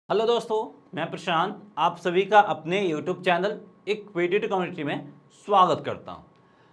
Hello दोस्तों, मैं प्रशांत आप सभी का अपने यूट्यूब चैनल इक्विटी कम्युनिटी में स्वागत करता हूं।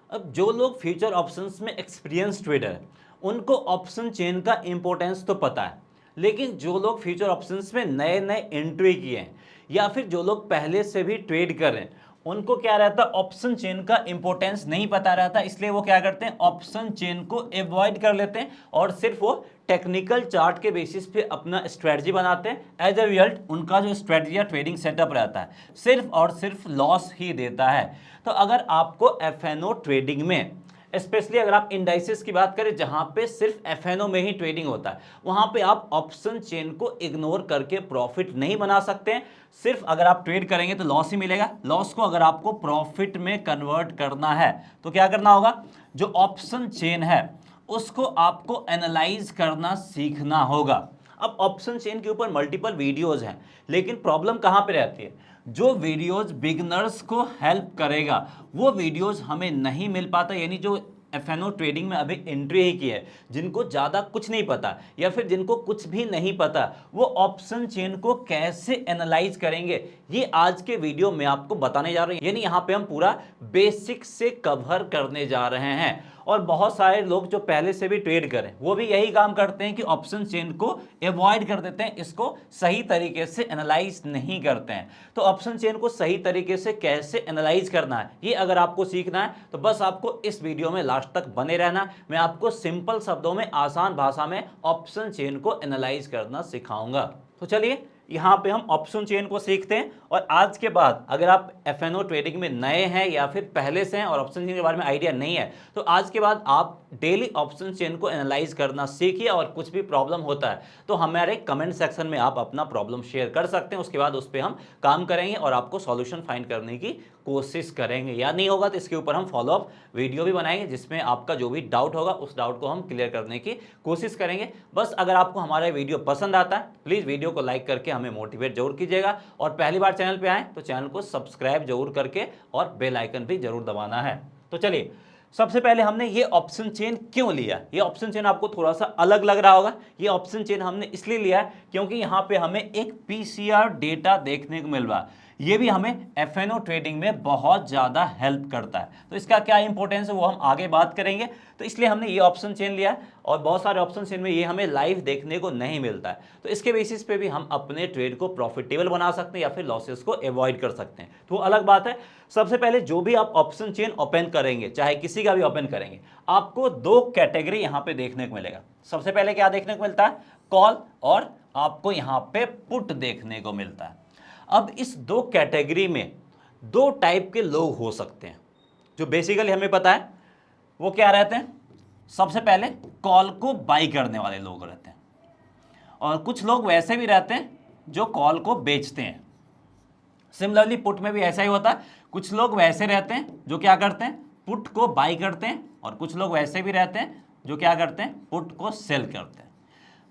अब जो लोग फ्यूचर ऑप्शंस में एक्सपीरियंस ट्रेडर हैं उनको ऑप्शन चेन का इंपॉर्टेंस तो पता है, लेकिन जो लोग फ्यूचर ऑप्शंस में नए नए एंट्री किए हैं या फिर जो लोग पहले से भी ट्रेड कर रहे हैं उनको क्या रहता है, ऑप्शन चेन का इंपॉर्टेंस नहीं पता रहता। इसलिए वो क्या करते हैं, ऑप्शन चेन को अवॉइड कर लेते हैं और सिर्फ वो टेक्निकल चार्ट के बेसिस पे अपना स्ट्रेटजी बनाते हैं। एज ए रिजल्ट उनका जो स्ट्रेटजी या ट्रेडिंग सेटअप रहता है सिर्फ और सिर्फ लॉस ही देता है। तो अगर आपको एफएनओ ट्रेडिंग में, स्पेशली अगर आप इंडाइसेस की बात करें जहां पे सिर्फ एफएनओ में ही ट्रेडिंग होता है, वहां पे आप ऑप्शन चेन को इग्नोर करके प्रॉफिट नहीं बना सकते हैं। सिर्फ अगर आप ट्रेड करेंगे तो लॉस ही मिलेगा। लॉस को अगर आपको प्रॉफिट में कन्वर्ट करना है तो क्या करना होगा, जो ऑप्शन चेन है उसको आपको एनालाइज करना सीखना होगा। अब ऑप्शन चेन के ऊपर मल्टीपल वीडियोज हैं, लेकिन प्रॉब्लम कहां पे रहती है, जो वीडियोज बिगनर्स को हेल्प करेगा वो वीडियोज हमें नहीं मिल पाता। यानी जो एफएनओ ट्रेडिंग में अभी एंट्री ही की है, जिनको ज़्यादा कुछ नहीं पता या फिर जिनको कुछ भी नहीं पता, वो ऑप्शन चेन को कैसे एनालाइज करेंगे ये आज के वीडियो में आपको बताने जा रहे हैं। यानी यहाँ पे हम पूरा बेसिक से कवर करने जा रहे हैं। और बहुत सारे लोग जो पहले से भी ट्रेड करें वो भी यही काम करते हैं कि ऑप्शन चेन को अवॉइड कर देते हैं, इसको सही तरीके से एनालाइज नहीं करते हैं। तो ऑप्शन चेन को सही तरीके से कैसे एनालाइज करना है ये अगर आपको सीखना है तो बस आपको इस वीडियो में लास्ट तक बने रहना। मैं आपको सिंपल शब्दों में, आसान भाषा में ऑप्शन चेन को एनालाइज करना सिखाऊंगा। तो चलिए यहाँ पे हम ऑप्शन चेन को सीखते हैं। और आज के बाद अगर आप एफएनओ ट्रेडिंग में नए हैं या फिर पहले से हैं और ऑप्शन चेन के बारे में आइडिया नहीं है, तो आज के बाद आप डेली ऑप्शन चेन को एनालाइज करना सीखिए। और कुछ भी प्रॉब्लम होता है तो हमारे कमेंट सेक्शन में आप अपना प्रॉब्लम शेयर कर सकते हैं। उसके बाद उस पर हम काम करेंगे और आपको सॉल्यूशन फाइंड करने की कोशिश करेंगे। या नहीं होगा तो इसके ऊपर हम फॉलोअप वीडियो भी बनाएंगे जिसमें आपका जो भी डाउट होगा उस डाउट को हम क्लियर करने की कोशिश करेंगे। बस अगर आपको हमारा वीडियो पसंद आता है प्लीज़ वीडियो को लाइक करके हमें मोटिवेट जरूर कीजिएगा। और पहली बार चैनल पे आए तो चैनल को सब्सक्राइब जरूर करके और बेल आइकन भी जरूर दबाना है। तो चलिए, सबसे पहले हमने ये ऑप्शन चेन क्यों लिया। ये ऑप्शन चेन आपको थोड़ा सा अलग लग रहा होगा। ये ऑप्शन चेन हमने इसलिए लिया है क्योंकि यहाँ पे हमें एक पीसीआर डेटा देखने को मिल रहा है। ये भी हमें एफएनओ ट्रेडिंग में बहुत ज़्यादा हेल्प करता है। तो इसका क्या इंपॉर्टेंस है वो हम आगे बात करेंगे। तो इसलिए हमने ये ऑप्शन चेन लिया है और बहुत सारे ऑप्शन चेन में ये हमें लाइव देखने को नहीं मिलता है। तो इसके बेसिस पे भी हम अपने ट्रेड को प्रॉफिटेबल बना सकते हैं या फिर लॉसेस को अवॉइड कर सकते हैं। तो वो अलग बात है। सबसे पहले जो भी आप ऑप्शन चेन ओपन करेंगे, चाहे किसी का भी ओपन करेंगे, आपको दो कैटेगरी यहाँ पे देखने को मिलेगा। सबसे पहले क्या देखने को मिलता है, कॉल, और आपको यहाँ पे पुट देखने को मिलता है। अब इस दो कैटेगरी में दो टाइप के लोग हो सकते हैं जो बेसिकली हमें पता है। वो क्या रहते हैं, सबसे पहले कॉल को बाई करने वाले लोग रहते हैं, और कुछ लोग वैसे भी रहते हैं जो कॉल को बेचते हैं। सिमिलरली पुट में भी ऐसा ही होता है। कुछ लोग वैसे रहते हैं जो क्या करते हैं, पुट को बाई करते हैं, और कुछ लोग वैसे भी रहते हैं जो क्या करते हैं, पुट को सेल करते हैं।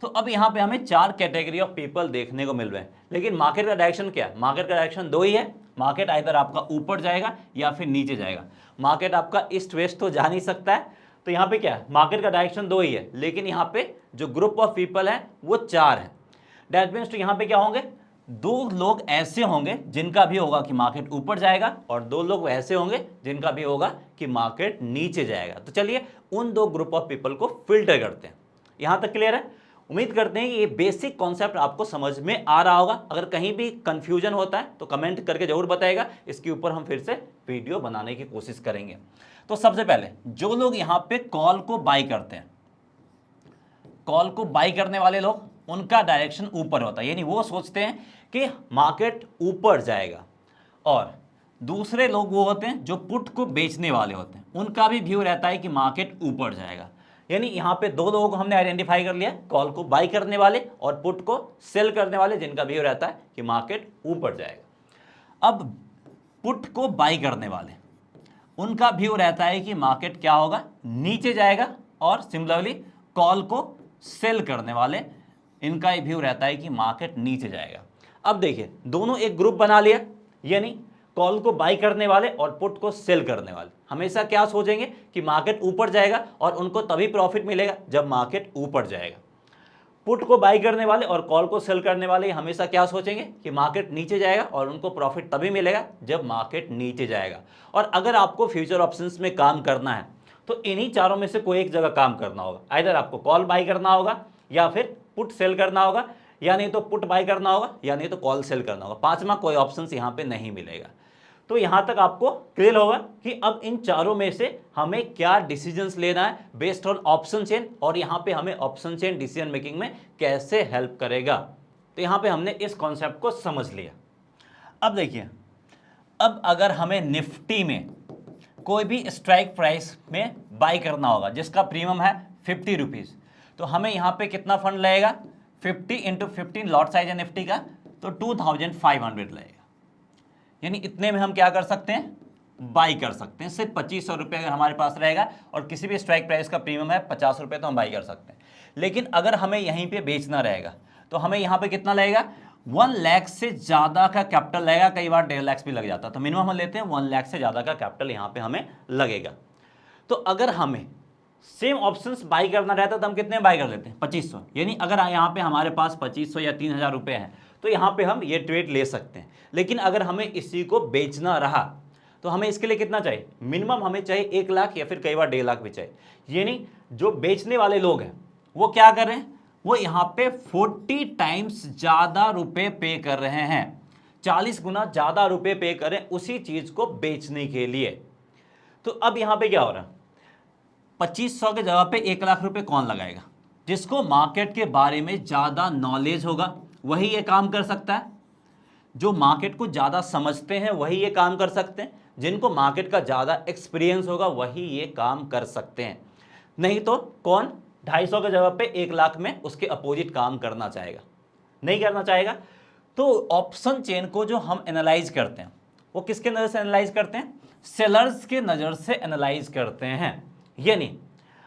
तो अब यहाँ पे हमें चार कैटेगरी ऑफ पीपल देखने को मिल रहे हैं। लेकिन मार्केट का डायरेक्शन क्या है, मार्केट का डायरेक्शन दो ही है। मार्केट आइदर आपका ऊपर जाएगा या फिर नीचे जाएगा। मार्केट आपका ईस्ट वेस्ट तो जा नहीं सकता है। तो यहाँ पे क्या है, मार्केट का डायरेक्शन दो ही है, लेकिन यहाँ पे जो ग्रुप ऑफ पीपल है वो चार है। दैट मीन्स तो यहाँ पे क्या होंगे, दो लोग ऐसे होंगे जिनका भी होगा कि मार्केट ऊपर जाएगा, और दो लोग ऐसे होंगे जिनका भी होगा कि मार्केट नीचे जाएगा। तो चलिए उन दो ग्रुप ऑफ पीपल को फिल्टर करते हैं। यहां तक क्लियर है। उम्मीद करते हैं कि ये बेसिक कॉन्सेप्ट आपको समझ में आ रहा होगा। अगर कहीं भी कंफ्यूजन होता है तो कमेंट करके जरूर बताएगा, इसके ऊपर हम फिर से वीडियो बनाने की कोशिश करेंगे। तो सबसे पहले जो लोग यहां पे कॉल को बाई करते हैं, कॉल को बाई करने वाले लोग, उनका डायरेक्शन ऊपर होता है। यानी वो सोचते हैं कि मार्केट ऊपर जाएगा। और दूसरे लोग वो होते हैं जो पुट को बेचने वाले होते हैं, उनका भी व्यू रहता है कि मार्केट ऊपर जाएगा। यानी यहाँ पे दो लोगों को हमने आइडेंटिफाई कर लिया, कॉल को बाई करने वाले और पुट को सेल करने वाले, जिनका व्यू रहता है कि मार्केट ऊपर जाएगा। अब पुट को बाई करने वाले, उनका व्यू रहता है कि मार्केट क्या होगा, नीचे जाएगा। और सिमिलरली कॉल को सेल करने वाले, इनका ही व्यू रहता है कि मार्केट नीचे जाएगा। अब देखिए दोनों एक ग्रुप बना लिया, यानी कॉल को बाई करने वाले और पुट को सेल करने वाले हमेशा क्या सोचेंगे कि मार्केट ऊपर जाएगा, और उनको तभी प्रॉफिट मिलेगा जब मार्केट ऊपर जाएगा। पुट को बाई करने वाले और कॉल को सेल करने वाले हमेशा क्या सोचेंगे कि मार्केट नीचे जाएगा, और उनको प्रॉफिट तभी मिलेगा जब मार्केट नीचे जाएगा। और अगर आपको फ्यूचर ऑप्शंस में काम करना है तो इन्हीं चारों में से कोई एक जगह काम करना होगा। आइदर आपको कॉल बाई करना होगा, या फिर पुट सेल करना होगा, या नहीं तो पुट बाई करना होगा, या नहीं तो कॉल सेल करना होगा। पांचवा कोई ऑप्शन यहाँ पे नहीं मिलेगा। तो यहाँ तक आपको क्लियर होगा कि अब इन चारों में से हमें क्या डिसीजंस लेना है बेस्ड ऑन ऑप्शन चेन, और यहाँ पे हमें ऑप्शन चेन डिसीजन मेकिंग में कैसे हेल्प करेगा। तो यहाँ पे हमने इस कॉन्सेप्ट को समझ लिया। अब देखिए, अब अगर हमें निफ्टी में कोई भी स्ट्राइक प्राइस में बाई करना होगा जिसका प्रीमियम है 50 रुपीज़, तो हमें यहाँ पे कितना फंड लगेगा, 50 इंटू 15 लॉट साइज है निफ्टी का, तो 2500 लगेगा। यानी इतने में हम क्या कर सकते हैं, बाई कर सकते हैं। सिर्फ 2500 रुपये अगर हमारे पास रहेगा और किसी भी स्ट्राइक प्राइस का प्रीमियम है 50 रुपये, तो हम बाई कर सकते हैं। लेकिन अगर हमें यहीं पे बेचना रहेगा तो हमें यहाँ पे कितना लगेगा, 1 लाख से ज़्यादा का कैपिटल लगेगा। कई बार 1.5 लाख भी लग जाता है, तो मिनिमम हम लेते हैं 1 लाख से ज़्यादा का कैपिटल यहाँ पे हमें लगेगा। तो अगर हमें सेम ऑप्शंस बाई करना रहता है तो हम कितने बाई कर लेते हैं, 2500। यानी अगर यहाँ पे हमारे पास 2500 या 3000 रुपये हैं तो यहाँ पे हम ये ट्रेड ले सकते हैं। लेकिन अगर हमें इसी को बेचना रहा तो हमें इसके लिए कितना चाहिए, मिनिमम हमें चाहिए 1 लाख, या फिर कई बार 1.5 लाख भी चाहिए। यानी जो बेचने वाले लोग हैं वो क्या कर रहे हैं, वो यहाँ पे 40 टाइम्स ज़्यादा रुपये पे कर रहे हैं, 40 गुना ज़्यादा रुपये पे करें उसी चीज़ को बेचने के लिए। तो अब यहाँ पे क्या हो रहा है, 2500 के जगह पे 1 लाख रुपए कौन लगाएगा, जिसको मार्केट के बारे में ज़्यादा नॉलेज होगा वही ये काम कर सकता है। जो मार्केट को ज़्यादा समझते हैं वही ये काम कर सकते हैं। जिनको मार्केट का ज़्यादा एक्सपीरियंस होगा वही ये काम कर सकते हैं। नहीं तो कौन 250 के जगह पे 1 लाख में उसके अपोजिट काम करना चाहेगा, नहीं करना चाहेगा। तो ऑप्शन चेन को जो हम एनालाइज करते हैं वो किसके नज़र से एनालाइज करते हैं, सेलर्स के नज़र से एनालाइज करते हैं। यानी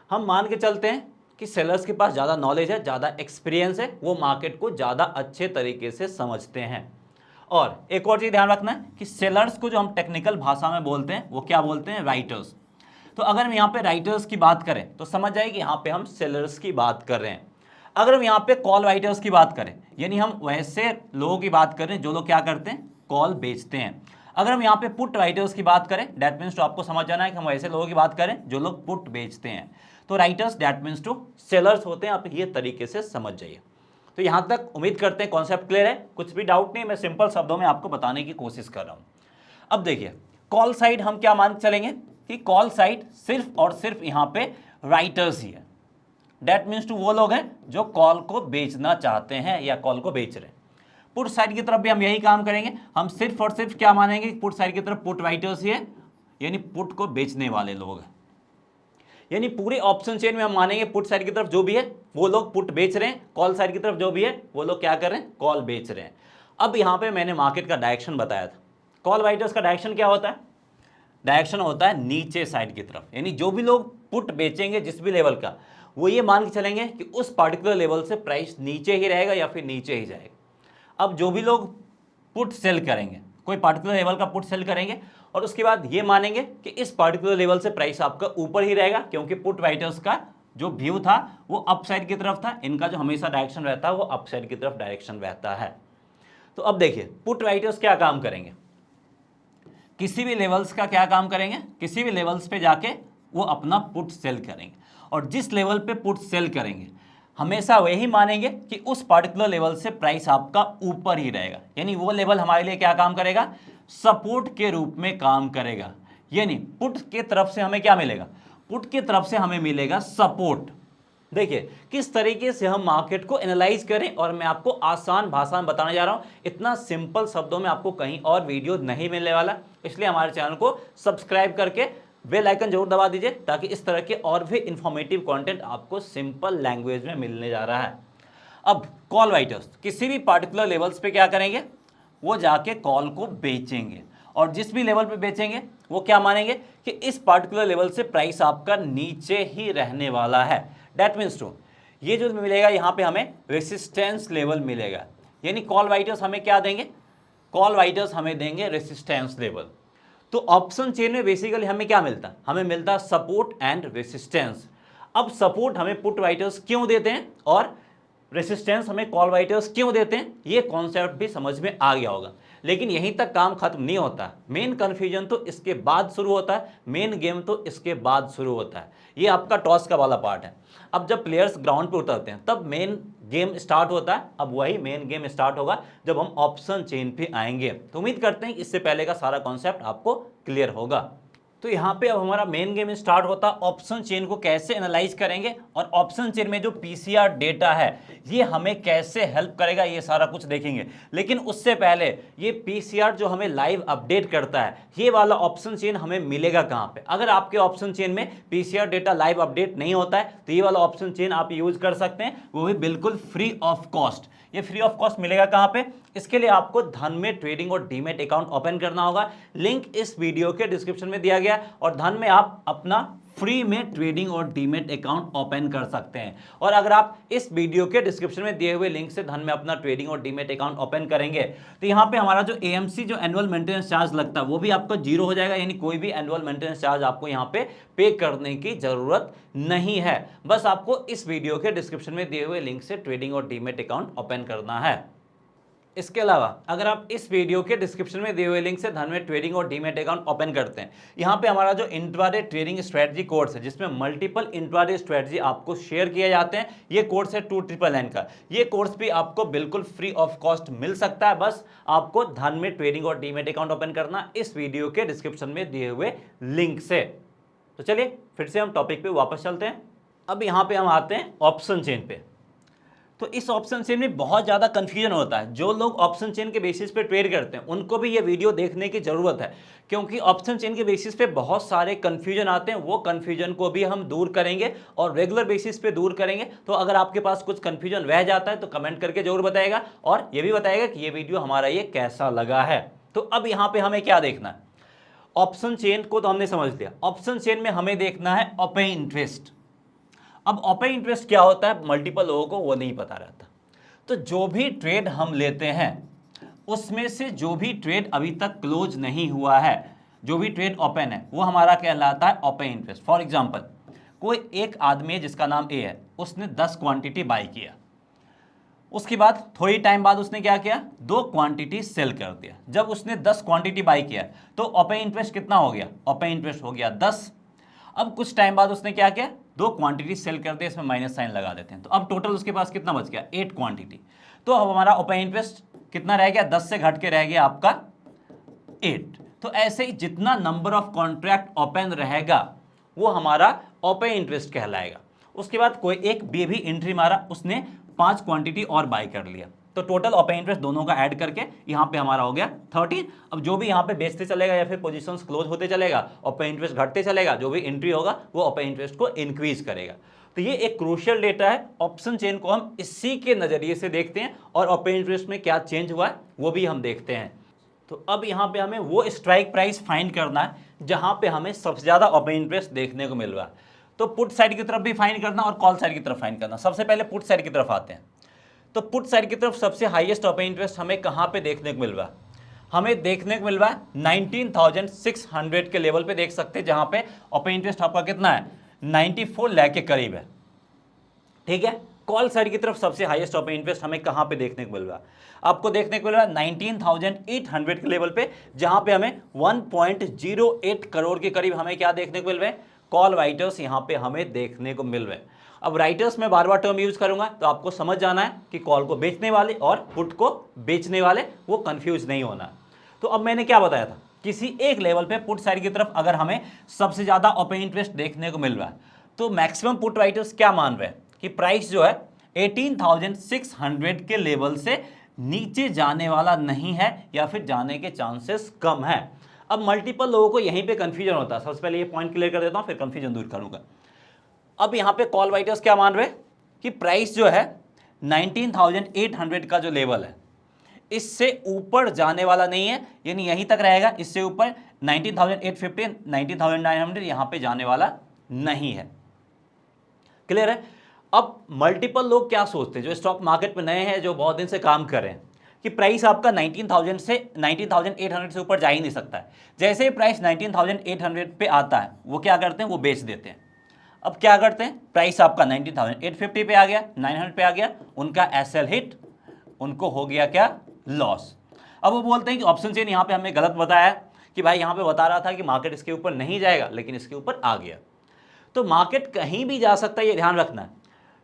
हम मान के चलते हैं कि सेलर्स के पास ज़्यादा नॉलेज है, ज़्यादा एक्सपीरियंस है, वो मार्केट को ज़्यादा अच्छे तरीके से समझते हैं। और एक और चीज़ ध्यान रखना है कि सेलर्स को जो हम टेक्निकल भाषा में बोलते हैं वो क्या बोलते हैं, राइटर्स। तो अगर हम यहाँ पे राइटर्स की बात करें तो समझ जाए कि यहाँ पे हम सेलर्स की बात कर रहे हैं। अगर हम यहाँ पे कॉल राइटर्स की बात करें, यानी हम वैसे लोगों की बात कर रहे हैं जो लोग क्या करते हैं, कॉल बेचते हैं। अगर हम यहाँ पे पुट राइटर्स की बात करें, दैट मीन्स टू आपको समझ जाना है कि हम ऐसे लोगों की बात करें जो लोग पुट बेचते हैं। तो writers that means to sellers होते हैं। आप ये तरीके से समझ जाइए। तो यहाँ तक उम्मीद करते हैं कॉन्सेप्ट क्लियर है, कुछ भी डाउट नहीं, मैं सिंपल शब्दों में आपको बताने की कोशिश कर रहा हूँ। अब देखिए, कॉल साइड हम क्या मान चलेंगे कि कॉल साइड सिर्फ और सिर्फ यहाँ पे राइटर्स ही है। दैट मीन्स टू वो लोग हैं जो कॉल को बेचना चाहते हैं या कॉल को बेच रहे हैं। पुट साइड की तरफ भी हम यही काम करेंगे, हम सिर्फ और सिर्फ क्या मानेंगे, पुट साइड की तरफ पुट राइटर्स ही है, यानी पुट को बेचने वाले लोग हैं। यानी पूरे ऑप्शन चेन में हम मानेंगे पुट साइड की तरफ जो भी है वो लोग पुट बेच रहे हैं, कॉल साइड की तरफ जो भी है वो लोग क्या कर रहे हैं, कॉल बेच रहे हैं। अब यहाँ पे मैंने मार्केट का डायरेक्शन बताया था। कॉल राइटर्स का डायरेक्शन क्या होता है, डायरेक्शन होता है नीचे साइड की तरफ। यानी जो भी लोग पुट बेचेंगे जिस भी लेवल का, वो ये मान के चलेंगे कि उस पार्टिकुलर लेवल से प्राइस नीचे ही रहेगा या फिर नीचे ही जाएगा। अब जो भी लोग पुट सेल करेंगे, कोई पार्टिकुलर लेवल का पुट सेल करेंगे और उसके बाद ये मानेंगे कि इस पार्टिकुलर लेवल से प्राइस आपका ऊपर ही रहेगा, क्योंकि पुट राइटर्स का जो व्यू था वो अप साइड की तरफ था, इनका जो हमेशा डायरेक्शन रहता है वो अप साइड की तरफ डायरेक्शन रहता है। तो अब देखिए, पुट राइटर्स क्या काम करेंगे, किसी भी लेवल्स का क्या काम करेंगे, किसी भी लेवल्स पे जाके वो अपना पुट सेल करेंगे, और जिस लेवल पे पुट सेल करेंगे हमेशा वही मानेंगे कि उस पार्टिकुलर लेवल से प्राइस आपका ऊपर ही रहेगा। यानी वो लेवल हमारे लिए क्या काम करेगा, सपोर्ट के रूप में काम करेगा। यानी पुट के तरफ से हमें क्या मिलेगा, पुट की तरफ से हमें मिलेगा सपोर्ट। देखिए किस तरीके से हम मार्केट को एनालाइज करें, और मैं आपको आसान भाषा में बताने जा रहा हूं। इतना सिंपल शब्दों में आपको कहीं और वीडियो नहीं मिलने वाला, इसलिए हमारे चैनल को सब्सक्राइब करके बेल आइकन जरूर दबा दीजिए, ताकि इस तरह के और भी इंफॉर्मेटिव कंटेंट आपको सिंपल लैंग्वेज में मिलने जा रहा है। अब कॉल राइटर्स किसी भी पार्टिकुलर लेवल्स पे क्या करेंगे, वो जाके कॉल को बेचेंगे, और जिस भी लेवल पे बेचेंगे वो क्या मानेंगे कि इस पार्टिकुलर लेवल से प्राइस आपका नीचे ही रहने वाला है। दैट मीन्स टू ये जो मिलेगा यहाँ पे हमें रेसिस्टेंस लेवल मिलेगा। यानी कॉल राइटर्स हमें क्या देंगे, कॉल राइटर्स हमें देंगे रेसिस्टेंस लेवल। तो ऑप्शन चेन में बेसिकली हमें क्या मिलता है, हमें मिलता है सपोर्ट एंड रेसिस्टेंस। अब सपोर्ट हमें पुट राइटर्स क्यों देते हैं और रेसिस्टेंस हमें कॉल राइटर्स क्यों देते हैं, ये कॉन्सेप्ट भी समझ में आ गया होगा। लेकिन यहीं तक काम खत्म नहीं होता, मेन कन्फ्यूजन तो इसके बाद शुरू होता है, मेन गेम तो इसके बाद शुरू होता है। ये आपका टॉस का वाला पार्ट है। अब जब प्लेयर्स ग्राउंड पे उतरते हैं तब मेन गेम स्टार्ट होता है। अब वही मेन गेम स्टार्ट होगा जब हम ऑप्शन चेन पे आएंगे। तो उम्मीद करते हैं कि इससे पहले का सारा कॉन्सेप्ट आपको क्लियर होगा। तो यहाँ पे अब हमारा मेन गेम स्टार्ट होता है, ऑप्शन चेन को कैसे एनालाइज करेंगे और ऑप्शन चेन में जो पीसीआर डेटा है ये हमें कैसे हेल्प करेगा, ये सारा कुछ देखेंगे। लेकिन उससे पहले ये पीसीआर जो हमें लाइव अपडेट करता है, ये वाला ऑप्शन चेन हमें मिलेगा कहाँ पे। अगर आपके ऑप्शन चेन में पीसीआर डेटा लाइव अपडेट नहीं होता है तो ये वाला ऑप्शन चेन आप यूज कर सकते हैं, वो भी बिल्कुल फ्री ऑफ कॉस्ट। ये फ्री ऑफ कॉस्ट मिलेगा कहाँ पे, इसके लिए आपको धन में ट्रेडिंग और डीमेट अकाउंट ओपन करना होगा। लिंक इस वीडियो के डिस्क्रिप्शन में दिया गया और धन में आप अपना फ्री में ट्रेडिंग और डीमेट अकाउंट ओपन कर सकते हैं। और अगर आप इस वीडियो के डिस्क्रिप्शन में दिए हुए लिंक से धन में अपना ट्रेडिंग और डीमेट अकाउंट ओपन करेंगे तो यहाँ पे हमारा जो एएमसी जो एनुअल मेंटेनेंस चार्ज लगता है वो भी आपका जीरो हो जाएगा, यानी कोई भी एनुअल मेंटेनेंस चार्ज आपको यहाँ पे करने की जरूरत नहीं है। बस आपको इस वीडियो के डिस्क्रिप्शन में दिए हुए लिंक से ट्रेडिंग और डीमेट अकाउंट ओपन करना है। इसके अलावा अगर आप इस वीडियो के डिस्क्रिप्शन में दिए हुए लिंक से धन में ट्रेडिंग और डीमेट अकाउंट ओपन करते हैं, यहाँ पे हमारा जो इंट्राडे ट्रेडिंग स्ट्रेटजी कोर्स है जिसमें मल्टीपल इंट्राडे स्ट्रेटजी आपको शेयर किए जाते हैं, ये कोर्स है 2NNN का। ये कोर्स भी आपको बिल्कुल फ्री ऑफ कॉस्ट मिल सकता है। बस आपको धन में ट्रेडिंग और डीमेट अकाउंट ओपन करना इस वीडियो के डिस्क्रिप्शन में दिए हुए लिंक से। तो चलिए फिर से हम टॉपिक पे वापस चलते हैं। अब यहाँ पे हम आते हैं ऑप्शन चेन पे। तो इस ऑप्शन चेन में बहुत ज़्यादा कंफ्यूजन होता है। जो लोग ऑप्शन चेन के बेसिस पे ट्रेड करते हैं उनको भी ये वीडियो देखने की ज़रूरत है, क्योंकि ऑप्शन चेन के बेसिस पे बहुत सारे कंफ्यूजन आते हैं। वो कंफ्यूजन को भी हम दूर करेंगे और रेगुलर बेसिस पे दूर करेंगे। तो अगर आपके पास कुछ कंफ्यूजन रह जाता है तो कमेंट करके जरूर बताएगा और ये भी बताएगा कि ये वीडियो हमारा ये कैसा लगा है। तो अब यहाँ पर हमें क्या देखना है, ऑप्शन चेन को तो हमने समझ लिया। ऑप्शन चेन में हमें देखना है ओपन इंटरेस्ट। अब ओपन इंटरेस्ट क्या होता है मल्टीपल लोगों को वो नहीं पता रहता। तो जो भी ट्रेड हम लेते हैं उसमें से जो भी ट्रेड अभी तक क्लोज नहीं हुआ है, जो भी ट्रेड ओपन है, वो हमारा कहलाता है ओपन इंटरेस्ट। फॉर एग्जांपल कोई एक आदमी है जिसका नाम ए है, उसने 10 क्वांटिटी बाई किया, उसके बाद थोड़ी टाइम बाद उसने क्या किया, 2 क्वांटिटी सेल कर दिया। जब उसने 10 क्वांटिटी बाई किया तो ओपन इंटरेस्ट कितना हो गया, ओपन इंटरेस्ट हो गया 10। अब कुछ टाइम बाद उसने क्या किया, 2 क्वांटिटी सेल कर दिया, इसमें माइनस साइन लगा देते हैं। तो अब टोटल उसके पास कितना बच गया, 8 क्वांटिटी। तो अब हमारा ओपन इंटरेस्ट कितना रह गया, 10 से घट के रह गया आपका 8। तो ऐसे ही जितना नंबर ऑफ कॉन्ट्रैक्ट ओपन रहेगा वो हमारा ओपन इंटरेस्ट कहलाएगा। उसके बाद कोई एक भी एंट्री मारा, उसने 5 क्वांटिटी और बाई कर लिया, तो टोटल ओपन इंटरेस्ट दोनों का ऐड करके यहाँ पे हमारा हो गया 13। अब जो भी यहाँ पे बेचते चलेगा या फिर पोजीशंस क्लोज होते चलेगा, ओपन इंटरेस्ट घटते चलेगा, जो भी एंट्री होगा वो ओपन इंटरेस्ट को इंक्रीज करेगा। तो ये एक क्रूशियल डेटा है। ऑप्शन चेन को हम इसी के नजरिए से देखते हैं और ओपन इंटरेस्ट में क्या चेंज हुआ है वो भी हम देखते हैं। तो अब यहाँ पे हमें वो स्ट्राइक प्राइस फाइंड करना है जहाँ पे हमें सबसे ज्यादा ओपन इंटरेस्ट देखने को मिल रहा है। तो पुट साइड की तरफ भी फाइंड करना और कॉल साइड की तरफ फाइंड करना। सबसे पहले पुट साइड की तरफ आते हैं। तो पुट साइड की तरफ सबसे हाईएस्ट ओपन इंटरेस्ट हमें कहाँ पे देखने को मिल रहा है, हमें देखने को मिल रहा है 19,600 के लेवल पे देख सकते हैं, जहां पे ओपन इंटरेस्ट आपका कितना है, 94 लाख के करीब है। ठीक है, कॉल साइड की तरफ सबसे हाईएस्ट ओपन इंटरेस्ट हमें कहां पे देखने को मिल रहा है, आपको देखने को मिल रहा है 19,800 के लेवल पे, जहां पे हमें 1.08 करोड़ के करीब हमें क्या देखने को मिल रहे हैं, कॉल राइटर्स यहां पे हमें देखने को मिल रहे हैं। अब राइटर्स में बार बार टर्म यूज करूंगा तो आपको समझ जाना है कि कॉल को बेचने वाले और पुट को बेचने वाले, वो कंफ्यूज नहीं होना है। तो अब मैंने क्या बताया था, किसी एक लेवल पे पुट साइड की तरफ अगर हमें सबसे ज्यादा ओपन इंटरेस्ट देखने को मिल रहा है तो मैक्सिमम पुट राइटर्स क्या मान रहे हैं कि प्राइस जो है 18,600 के लेवल से नीचे जाने वाला नहीं है या फिर जाने के चांसेस कम है। अब मल्टीपल लोगों को यहीं पे कंफ्यूजन होता है। सबसे पहले ये पॉइंट क्लियर कर देता हूं, फिर कंफ्यूजन दूर करूंगा। अब यहां पे कॉल राइटर्स क्या मान रहे हैं कि प्राइस जो है 19,800 का जो लेवल है इससे ऊपर जाने वाला नहीं है, यानी यहीं तक रहेगा। इससे ऊपर 19,850 19,900 यहां पे जाने वाला नहीं है। क्लियर है। अब मल्टीपल लोग क्या सोचते हैं, जो स्टॉक मार्केट में नए हैं, जो बहुत दिन से काम कर रहे हैं, कि प्राइस आपका 19,000 से 19,800 से ऊपर जा ही नहीं सकता है। जैसे ही प्राइस 19,800 पे आता है वो क्या करते हैं, वो बेच देते हैं। अब क्या करते हैं, प्राइस आपका 19,850 पे आ गया, 900 पे आ गया, उनका एसएल हिट, उनको हो गया क्या, लॉस। अब वो बोलते हैं कि ऑप्शन चेन यहाँ पे हमें गलत बताया कि भाई यहाँ पे बता रहा था कि मार्केट इसके ऊपर नहीं जाएगा, लेकिन इसके ऊपर आ गया। तो मार्केट कहीं भी जा सकता है, ये ध्यान रखना है।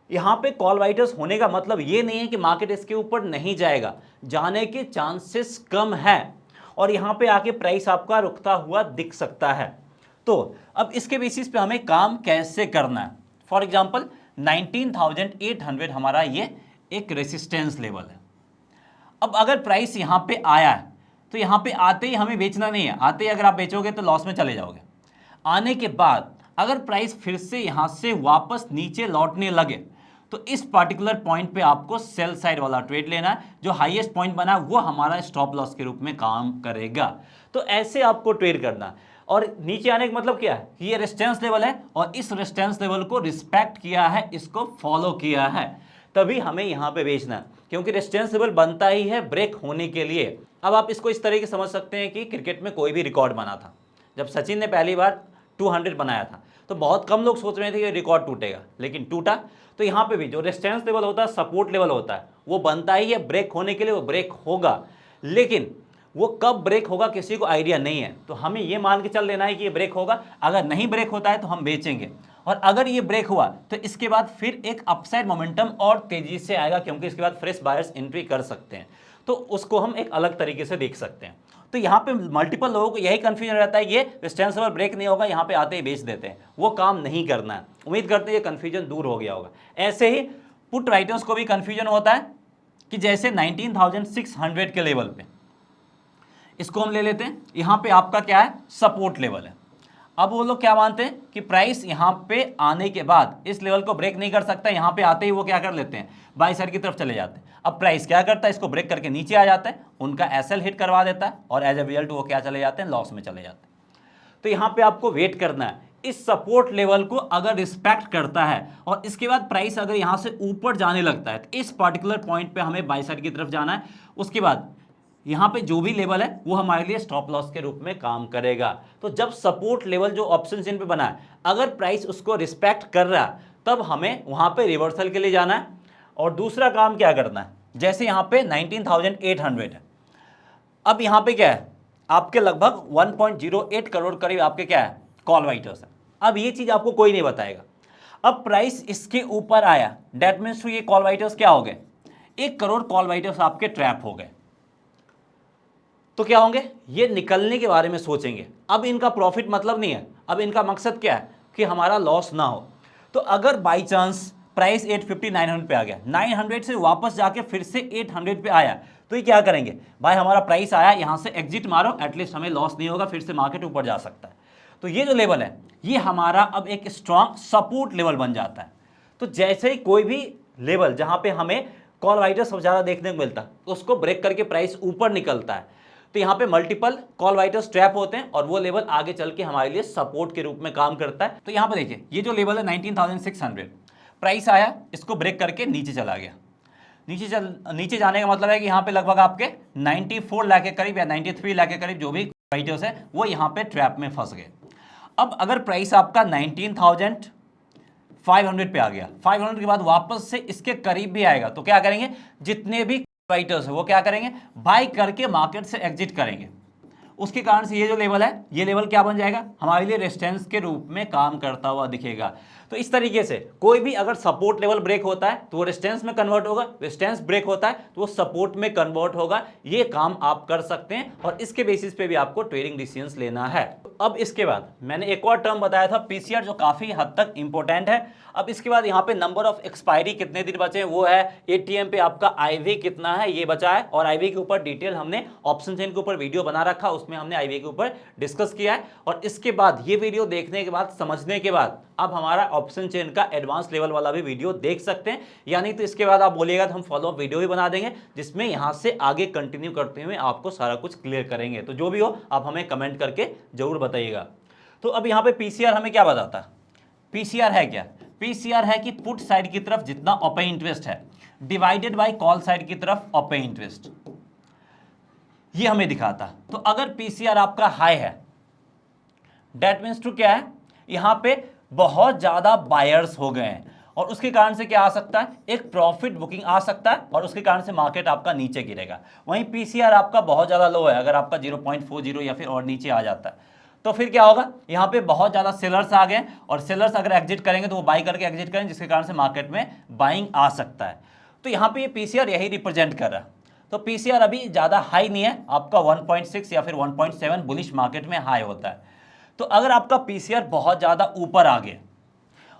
यहाँ पे कॉल राइटर्स होने का मतलब ये नहीं है कि मार्केट इसके ऊपर नहीं जाएगा, जाने के चांसेस कम है, और यहाँ पे आके प्राइस आपका रुकता हुआ दिख सकता है। तो अब इसके बेसिस पे हमें काम कैसे करना है। फॉर एग्जांपल 19,800 हमारा ये एक रेसिस्टेंस लेवल है। अब अगर प्राइस यहाँ पे आया है तो यहाँ पे आते ही हमें बेचना नहीं है, आते ही अगर आप बेचोगे तो लॉस में चले जाओगे। आने के बाद अगर प्राइस फिर से यहाँ से वापस नीचे लौटने लगे तो इस पार्टिकुलर पॉइंट पे आपको सेल साइड वाला ट्रेड लेना है, जो हाईएस्ट पॉइंट बना है वो हमारा स्टॉप लॉस के रूप में काम करेगा। तो ऐसे आपको ट्रेड करना है। और नीचे आने का मतलब क्या है, ये रेजिस्टेंस लेवल है और इस रेजिस्टेंस लेवल को रिस्पेक्ट किया है, इसको फॉलो किया है, तभी हमें यहाँ पे बेचना है, क्योंकि रेजिस्टेंस लेवल बनता ही है ब्रेक होने के लिए। अब आप इसको इस तरीके से समझ सकते हैं कि क्रिकेट में कोई भी रिकॉर्ड बना था, जब सचिन ने पहली बार 200 बनाया था तो बहुत कम लोग सोच रहे थे कि रिकॉर्ड टूटेगा, लेकिन टूटा। तो यहाँ पे भी जो रेजिस्टेंस लेवल होता है, सपोर्ट लेवल होता है, वो बनता ही है ब्रेक होने के लिए, वो ब्रेक होगा, लेकिन वो कब ब्रेक होगा किसी को आइडिया नहीं है। तो हमें ये मान के चल लेना है कि ये ब्रेक होगा, अगर नहीं ब्रेक होता है तो हम बेचेंगे, और अगर ये ब्रेक हुआ तो इसके बाद फिर एक अपसाइड मोमेंटम और तेजी से आएगा, क्योंकि इसके बाद फ्रेश बायर्स एंट्री कर सकते हैं। तो उसको हम एक अलग तरीके से देख सकते हैं। तो यहाँ पे मल्टीपल लोगों को यही कंफ्यूजन रहता है, ये रेजिस्टेंस लेवल ब्रेक नहीं होगा, यहाँ पे आते ही बेच देते हैं, वो काम नहीं करना है। उम्मीद करते हैं ये कंफ्यूजन दूर हो गया होगा। ऐसे ही पुट राइटर्स को भी कंफ्यूजन होता है कि जैसे 19,600 के लेवल पे इसको हम ले लेते हैं, यहाँ पे आपका क्या है, सपोर्ट लेवल है। अब वो लोग क्या मानते हैं कि प्राइस यहाँ पे आने के बाद इस लेवल को ब्रेक नहीं कर सकता, यहाँ पे आते ही वो क्या कर लेते हैं, बाई साइड की तरफ चले जाते हैं। अब प्राइस क्या करता है, इसको ब्रेक करके नीचे आ जाता है, उनका एसएल हिट करवा देता है, और एज ए रिजल्ट वो क्या चले जाते हैं, लॉस में चले जाते हैं। तो यहाँ पे आपको वेट करना है, इस सपोर्ट लेवल को अगर रिस्पेक्ट करता है और इसके बाद प्राइस अगर यहाँ से ऊपर जाने लगता है तो इस पर्टिकुलर पॉइंट पे हमें बाई साइड की तरफ जाना है। उसके बाद यहाँ पे जो भी लेवल है वो हमारे लिए स्टॉप लॉस के रूप में काम करेगा। तो जब सपोर्ट लेवल जो ऑप्शन चेन पे बना है, अगर प्राइस उसको रिस्पेक्ट कर रहा है, तब हमें वहाँ पे रिवर्सल के लिए जाना है। और दूसरा काम क्या करना है, जैसे यहाँ पे 19,800 है, अब यहाँ पे क्या है, आपके लगभग 1.08 करोड़ करीब आपके क्या है, कॉल राइटर्स है। अब ये चीज़ आपको कोई नहीं बताएगा। अब प्राइस इसके ऊपर आया, डेट मीन्स ये कॉल राइटर्स क्या हो गए, 1 करोड़ कॉल राइटर्स आपके ट्रैप हो गए। तो क्या होंगे, ये निकलने के बारे में सोचेंगे। अब इनका प्रॉफिट मतलब नहीं है, अब इनका मकसद क्या है कि हमारा लॉस ना हो। तो अगर बाई चांस प्राइस 850 900 पे आ गया, 900 से वापस जाके फिर से 800 पे आया, तो ये क्या करेंगे, भाई हमारा प्राइस आया, यहाँ से एग्जिट मारो, एटलीस्ट हमें लॉस नहीं होगा, फिर से मार्केट ऊपर जा सकता है। तो ये जो लेवल है ये हमारा अब एक स्ट्रॉन्ग सपोर्ट लेवल बन जाता है। तो जैसे ही कोई भी लेवल जहाँ पे हमें कॉल राइटर्स सबसे ज़्यादा देखने को मिलता है, उसको ब्रेक करके प्राइस ऊपर निकलता है, तो यहाँ पे मल्टीपल कॉल राइटर्स ट्रैप होते हैं और वो लेवल आगे चल के हमारे लिए सपोर्ट के रूप में काम करता है। तो यहाँ पे देखिए, ये जो लेवल है 19,600, प्राइस आया, इसको ब्रेक करके नीचे चला गया। नीचे जाने का मतलब है कि यहाँ पे लगभग आपके 94 लाख के करीब या 93 लाख के करीब जो भी राइटर्स है वो यहाँ पे ट्रैप में फंस गए। अब अगर प्राइस आपका 19,500 पे आ गया, 500 के बाद वापस से इसके करीब भी आएगा, तो क्या करेंगे, जितने भी राइटर्स है वो क्या करेंगे, बाई करके मार्केट से एग्जिट करेंगे। उसके कारण से ये जो लेवल है, ये लेवल क्या बन जाएगा, हमारे लिए रेजिस्टेंस के रूप में काम करता हुआ दिखेगा। तो इस तरीके से कोई भी अगर सपोर्ट लेवल ब्रेक होता है तो वो रेजिस्टेंस में कन्वर्ट होगा, रेजिस्टेंस ब्रेक होता है तो वो सपोर्ट में कन्वर्ट होगा। ये काम आप कर सकते हैं और इसके बेसिस पे भी आपको ट्रेडिंग डिसीजंस लेना है। अब इसके बाद मैंने एक और टर्म बताया था पीसीआर, जो काफी हद तक इंपॉर्टेंट है। अब इसके बाद यहाँ पे नंबर ऑफ एक्सपायरी कितने दिन बचे हैं वो है, एटीएम पे आपका आईवी कितना है ये बचा है, और आईवी के ऊपर डिटेल हमने ऑप्शन चेन के ऊपर वीडियो बना रखा, उसमें हमने आईवी के ऊपर डिस्कस किया है। और इसके बाद ये वीडियो देखने के बाद, समझने के बाद, अब हमारा ऑप्शन चेन का एडवांस लेवल वाला भी वीडियो देख सकते हैं। यानी तो इसके बाद आप बोलिएगा तो हम फॉलो अप वीडियो भी बना देंगे, जिसमें यहाँ से आगे कंटिन्यू करते हुए आपको सारा कुछ क्लियर करेंगे। तो जो भी हो आप हमें कमेंट करके जरूर बताइएगा। तो अब यहाँ पे पीसीआर हमें क्या बताता है, पीसीआर है क्या, पीसीआर है कि पुट साइड की तरफ जितना ओपन इंटरेस्ट है डिवाइडेड बाय कॉल साइड की तरफ ओपन इंटरेस्ट, ये हमें दिखाता। तो अगर पीसीआर आपका हाई है, दैट मीन्स टू क्या है, यहां पे बहुत ज़्यादा बायर्स हो गए हैं और उसके कारण से क्या आ सकता है, एक प्रॉफिट बुकिंग आ सकता है और उसके कारण से मार्केट आपका नीचे गिरेगा। वहीं पीसीआर आपका बहुत ज़्यादा लो है, अगर आपका 0.40 या फिर और नीचे आ जाता है तो फिर क्या होगा, यहाँ पे बहुत ज़्यादा सेलर्स आ गए और सेलर्स अगर एग्जिट करेंगे तो वो बाई करके एग्जिट करेंगे, जिसके कारण से मार्केट में बाइंग आ सकता है। तो यहाँ पे ये पीसीआर यही रिप्रेजेंट कर रहा है। तो पीसीआर अभी ज़्यादा हाई नहीं है, आपका 1.6 या फिर 1.7 बुलिश मार्केट में हाई होता है। तो अगर आपका पीसीआर बहुत ज़्यादा ऊपर आ गया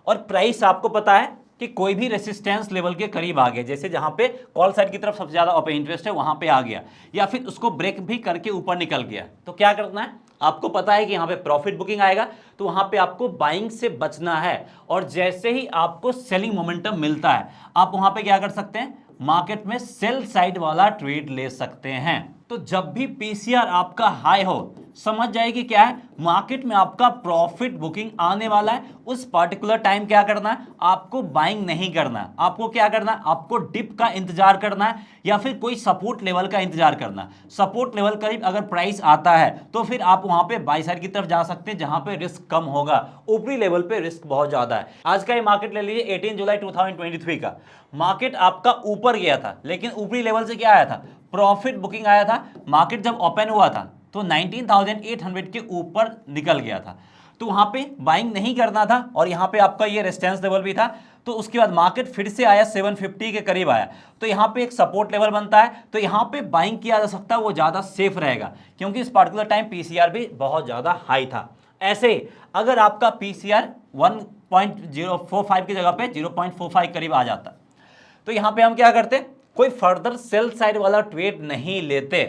और प्राइस आपको पता है कि कोई भी रेसिस्टेंस लेवल के करीब आ गया, जैसे जहां पे कॉल साइड की तरफ सबसे ज़्यादा ओपन इंटरेस्ट है वहां पे आ गया, या फिर उसको ब्रेक भी करके ऊपर निकल गया, तो क्या करना है, आपको पता है कि यहाँ पे प्रॉफिट बुकिंग आएगा, तो वहां पे आपको बाइंग से बचना है। और जैसे ही आपको सेलिंग मोमेंटम मिलता है, आप वहां पे क्या कर सकते हैं, मार्केट में सेल साइड वाला ट्रेड ले सकते हैं। तो जब भी पीसीआर आपका हाई हो, समझ जाए कि क्या है, मार्केट में आपका प्रॉफिट बुकिंग आने वाला है। उस पर्टिकुलर टाइम क्या करना है, आपको बाइंग नहीं करना है, आपको क्या करना है, आपको डिप का इंतजार करना है या फिर कोई सपोर्ट लेवल का इंतजार करना है। सपोर्ट लेवल करीब अगर प्राइस आता है तो फिर आप वहां पे बाई साइड की तरफ जा सकते हैं, जहां पे रिस्क कम होगा। ऊपरी लेवल पे रिस्क बहुत ज्यादा है। आज का ये मार्केट ले लीजिए 18 जुलाई 2023 का, मार्केट आपका ऊपर गया था, लेकिन ऊपरी लेवल से क्या आया था, प्रॉफिट बुकिंग आया था। मार्केट जब ओपन हुआ था तो 19,800 के ऊपर निकल गया था, तो वहां पे बाइंग नहीं करना था और यहां पे आपका ये रेजिस्टेंस लेवल भी था। तो उसके बाद मार्केट फिर से आया 750 के करीब आया, तो यहां पे एक सपोर्ट लेवल बनता है, तो यहां पे बाइंग किया जा सकता है, वो ज्यादा सेफ रहेगा क्योंकि इस पर्टिकुलर टाइम पीसीआर भी बहुत ज्यादा हाई था। ऐसे अगर आपका पीसीआर 1.045 की जगह पे 0.45 करीब आ जाता तो यहां पे हम क्या करते, कोई फर्दर सेल साइड वाला ट्रेड नहीं लेते।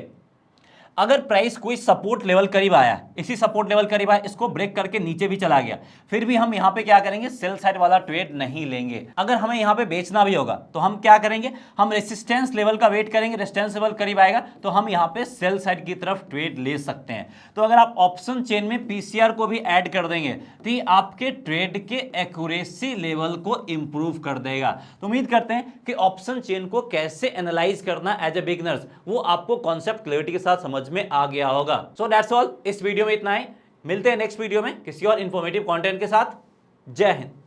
अगर प्राइस कोई सपोर्ट लेवल करीब आया, इसी सपोर्ट लेवल करीब आया, इसको ब्रेक करके नीचे भी चला गया, फिर भी हम यहां पे क्या करेंगे, सेल साइड वाला ट्रेड नहीं लेंगे। अगर हमें यहां पे बेचना भी होगा तो हम क्या करेंगे, हम रेसिस्टेंस लेवल का वेट करेंगे, रेसिस्टेंस लेवल करीब आएगा तो हम यहां पे सेल साइड की तरफ ट्रेड ले सकते हैं। तो अगर आप ऑप्शन चेन में पीसीआर को भी ऐड कर देंगे तो ये आपके ट्रेड के एक्यूरेसी लेवल को इंप्रूव कर देगा। तो उम्मीद करते हैं कि ऑप्शन चेन को कैसे एनालाइज करना एज ए बिगिनर्स, वो आपको कॉन्सेप्ट क्लैरिटी के साथ समझ में आ गया होगा। सो दैट्स ऑल, इस वीडियो में इतना ही। मिलते हैं नेक्स्ट वीडियो में किसी और इंफॉर्मेटिव कंटेंट के साथ। जय हिंद।